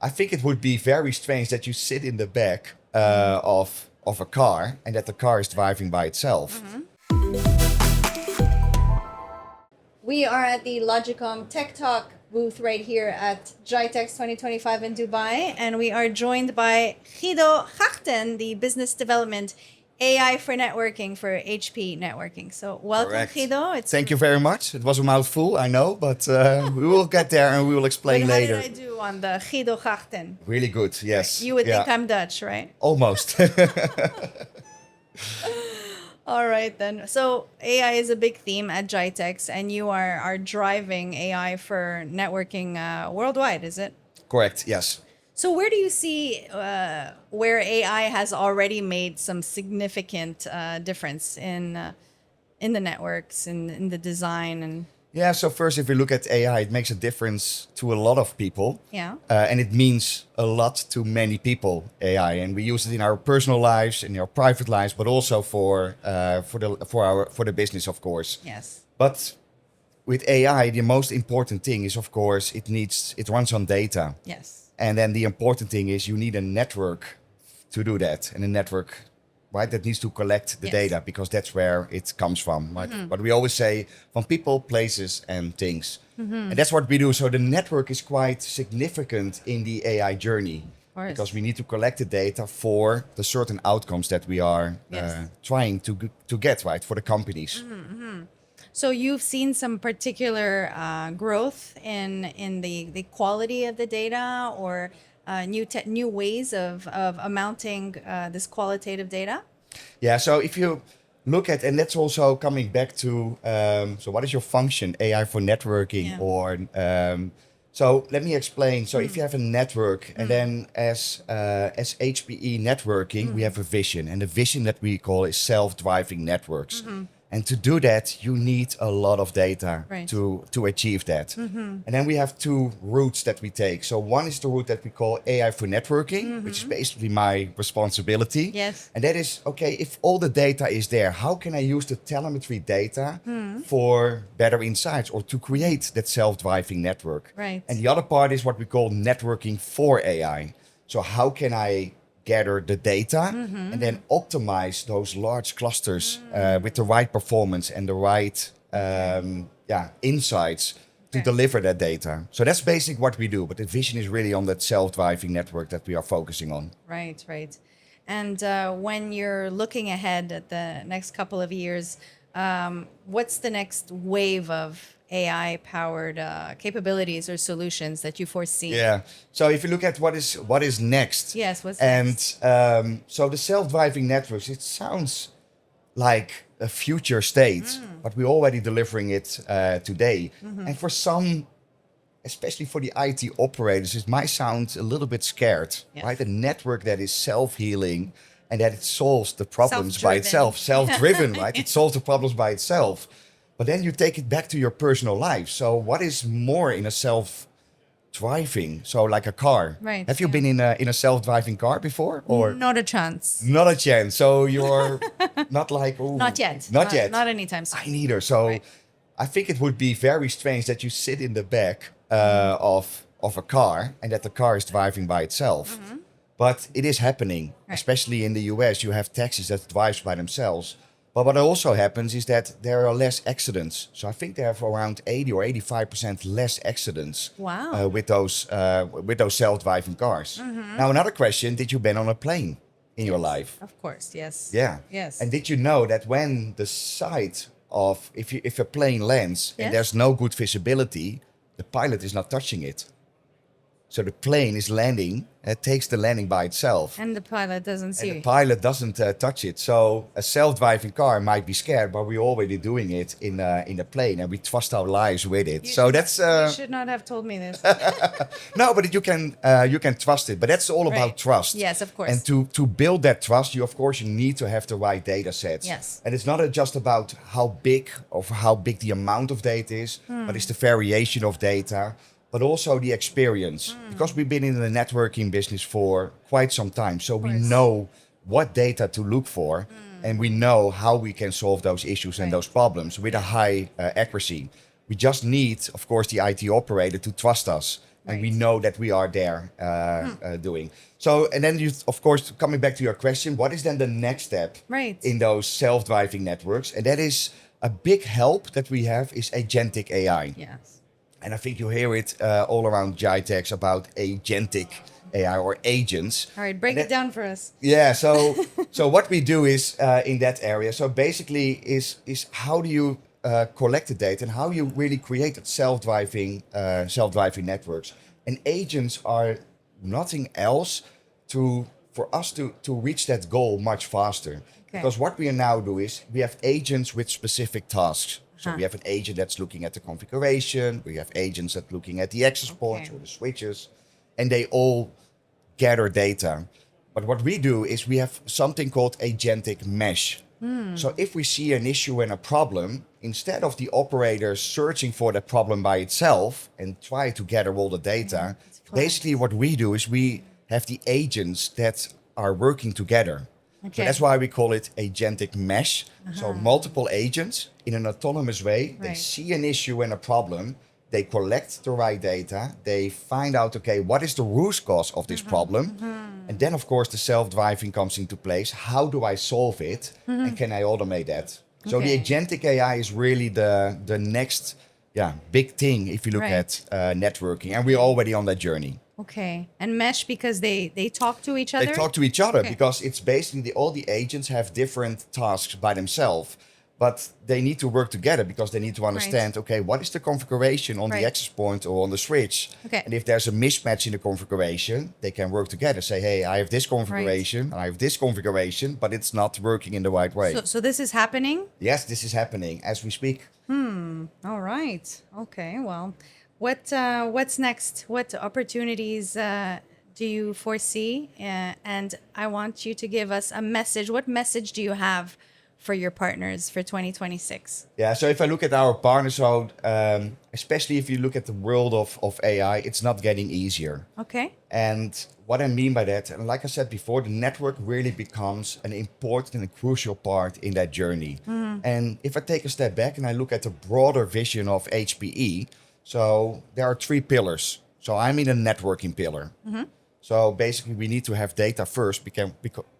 I think it would be very strange that you sit in the back of a car and that the car is driving by itself. We are at the Logicom Tech Talk booth right here at GITEX 2025 in Dubai, and we are joined by Guido Kragten, the Business Development AI for Networking for HPE Networking. So welcome, Correct. Guido. Thank you very much. It was a mouthful, I know, but we will get there and we will explain But later. how did I do on the Guido Kragten? Really good, yes. You would think I'm Dutch, right? Almost. All right, then. So AI is a big theme at GITEX, and you are driving AI for networking worldwide, is it? Correct, yes. So where do you see where AI has already made some significant difference in the networks, in the design, and Yeah, so first, if we look at AI, it makes a difference to a lot of people. yeah, And it means a lot to many people, AI. And we use it in our personal lives, in our private lives, but also for the business, of course. yes, But with AI, the most important thing is, of course, it runs on data. yes, And then the important thing is you need a network to do that. And a network, right, that needs to collect the Yes. data because that's where it comes from. Right? But we always say from people, places, and things. And that's what we do. So the network is quite significant in the AI journey. of course. Because we need to collect the data for the certain outcomes that we are Yes. trying to get, right, for the companies. So you've seen some particular growth in the quality of the data, or new ways of amounting this qualitative data? Yeah, so if you look at, and that's also coming back to, so what is your function, AI for networking? Yeah. Or so let me explain. So if you have a network, and then as HPE networking, we have a vision, and the vision that we call is self-driving networks. And to do that, you need a lot of data Right. to achieve that. And then we have two routes that we take. So one is the route that we call AI for networking, which is basically my responsibility. Yes. And that is, okay, if all the data is there, how can I use the telemetry data for better insights or to create that self-driving network? Right. And the other part is what we call networking for AI. So how can I gather the data and then optimize those large clusters with the right performance and the right insights to Okay. deliver that data. So that's basically what we do. But the vision is really on that self-driving network that we are focusing on. Right, right. And when you're looking ahead at the next couple of years, what's the next wave of AI-powered capabilities or solutions that you foresee? Yeah. So if you look at what is next, Yes, what's and next? so the self-driving networks, it sounds like a future state, but we're already delivering it today. And for some, especially for the IT operators, it might sound a little bit scared, Yes. right? A network that is self-healing and that it solves the problems by Self-driven. itself, self-driven, right? It solves the problems by itself. But then you take it back to your personal life. So what is more in a self-driving? So like a car. Right, Have you yeah. been in a self-driving car before? Or Not a chance. not a chance. So you're not like, ooh, Not yet. Not yet. Not anytime soon. I neither. So Right. I think it would be very strange that you sit in the back of a car and that the car is driving by itself. But it is happening, Right. especially in the US. You have taxis that drives by themselves. But what also happens is that there are less accidents. So I think they have around 80 or 85% less accidents Wow. with those self-driving cars. Now, another question, did you been on a plane in your life? Of course, yes. Yeah. Yes. And did you know that when the side of, if a plane lands Yes. and there's no good visibility, the pilot is not touching it. So the plane is landing, it takes the landing by itself. And the pilot doesn't see. And the pilot doesn't touch it. So a self-driving car might be scared, but we're already doing it in a plane, and we trust our lives with it. So that's You should not have told me this. no, but you can trust it. But that's all about Right. trust. Yes, of course. And to build that trust, you need to have the right data sets. Yes. And it's not just about how big the amount of data is, but it's the variation of data. But also the experience, because we've been in the networking business for quite some time. So we course. know what data to look for, and we know how we can solve those issues and Right. those problems with a high accuracy. We just need, of course, the IT operator to trust us. and we Right. know that we are there doing. So, and then you, of course, coming back to your question, what is then the next step Right. in those self-driving networks? And that is a big help that we have is agentic AI. Yes. And I think you hear it all around GITEX about agentic AI or agents. All right, break And it down for us. Yeah, so what we do is in that area. So basically, is how do you collect the data and how you really create that self-driving networks. And agents are nothing else for us to reach that goal much faster. Okay. Because what we now do is we have agents with specific tasks. So Huh. we have an agent that's looking at the configuration. We have agents that looking at the access points Okay. or the switches, and they all gather data. But what we do is we have something called agentic mesh. So if we see an issue and a problem, instead of the operator searching for the problem by itself and try to gather all the data, it's flags. basically what we do is we have the agents that are working together. So Okay. that's why we call it agentic mesh. So multiple agents in an autonomous way, they Right. see an issue and a problem, they collect the right data, they find out, okay, what is the root cause of this problem? And then, of course, the self-driving comes into place. How do I solve it? And can I automate that? So the Okay. agentic AI is really the next big thing if you look Right. at networking. And we're already on that journey. Okay. And mesh because they talk to each other? They talk to each other Okay. because it's basically all the agents have different tasks by themselves, but they need to work together because they need to understand, okay, what is the configuration on Right. the access point or on the switch? Okay. And if there's a mismatch in the configuration, they can work together. Say, hey, I have this configuration, I have this configuration, but it's not working in the right way. So this is happening? Yes, this is happening as we speak. All right. Okay. Well, what's next? What opportunities do you foresee? And I want you to give us a message. What message do you have for your partners for 2026? Yeah, so if I look at our partners, so especially if you look at the world of AI, it's not getting easier. Okay. And what I mean by that, and like I said before, the network really becomes an important and a crucial part in that journey. And if I take a step back and I look at the broader vision of HPE, so there are three pillars. So I'm in a networking pillar. So basically, we need to have data first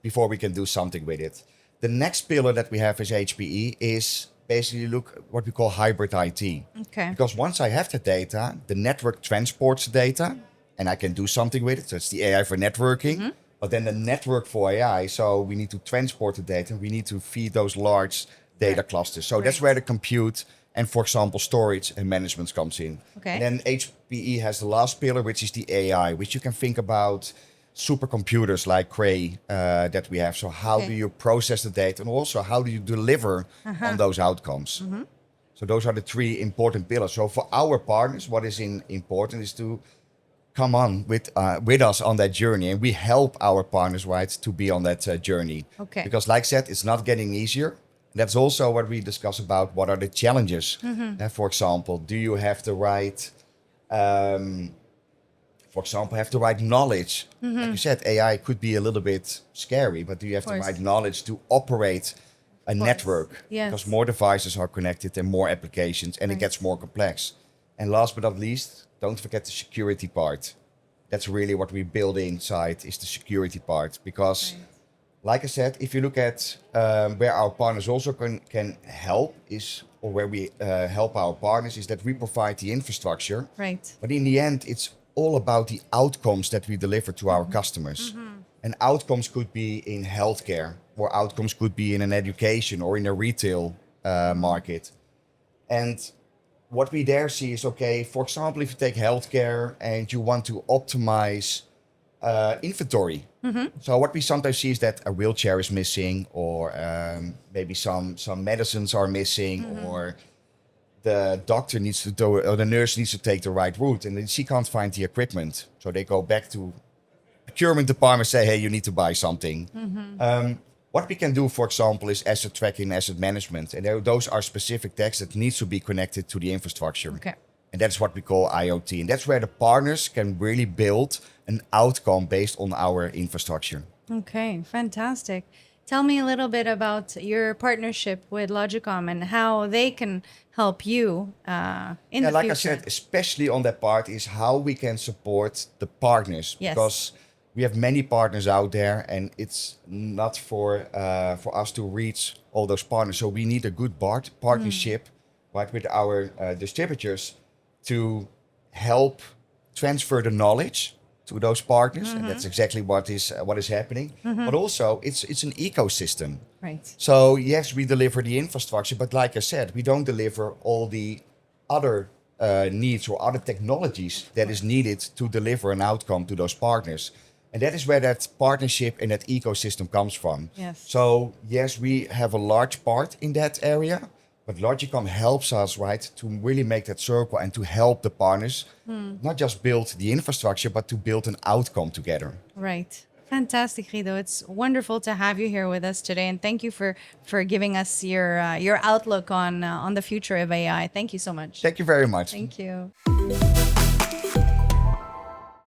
before we can do something with it. The next pillar that we have as HPE is basically look what we call hybrid IT. Okay. Because once I have the data, the network transports the data and I can do something with it. So it's the AI for networking, but then the network for AI. So we need to transport the data. We need to feed those large data clusters. So that's Right. where the compute and, for example, storage and management comes in. Okay. And then HPE has the last pillar, which is the AI, which you can think about supercomputers like Cray that we have. So how Okay. do you process the data and also how do you deliver on those outcomes? So those are the three important pillars. So for our partners, what is important is to come on with us on that journey, and we help our partners, right, to be on that journey. Okay. Because like I said, it's not getting easier. That's also what we discuss about what are the challenges. For example, do you have the right knowledge? Like you said, AI could be a little bit scary, but do you have the course. right knowledge to operate a network? Yes. Because more devices are connected and more applications, and it Right. gets more complex. And last but not least, don't forget the security part. That's really what we build inside is the security part. Because, like I said, if you look at where our partners also can help is, or where we help our partners is that we provide the infrastructure. Right. But in the end, it's all about the outcomes that we deliver to our customers. And outcomes could be in healthcare, or outcomes could be in an education or in a retail market. And what we there see is, okay, for example, if you take healthcare and you want to optimize inventory. So what we sometimes see is that a wheelchair is missing, or maybe some medicines are missing, or the doctor needs to do, or the nurse needs to take the right route, and then she can't find the equipment. So they go back to procurement department, say, hey, you need to buy something. What we can do, for example, is asset tracking, asset management. And those are specific techs that needs to be connected to the infrastructure. Okay. And that's what we call IoT. And that's where the partners can really build an outcome based on our infrastructure. Okay, fantastic. Tell me a little bit about your partnership with Logicom and how they can help you in Yeah, the like I future. said, especially on that part is how we can support the partners, Yes. because we have many partners out there, and it's not for us to reach all those partners. So we need a good partnership, right, with our distributors to help transfer the knowledge to those partners, and that's exactly what is happening. But also, it's an ecosystem. Right. So yes, we deliver the infrastructure, but like I said, we don't deliver all the other needs or other technologies that is needed to deliver an outcome to those partners. And that is where that partnership and that ecosystem comes from. Yes. So yes, we have a large part in that area, but Logicom helps us, right, to really make that circle and to help the partners not just build the infrastructure, but to build an outcome together. Right. Fantastic, Guido. It's wonderful to have you here with us today, and thank you for giving us your outlook on the future of AI. Thank you so much. Thank you very much. Thank you.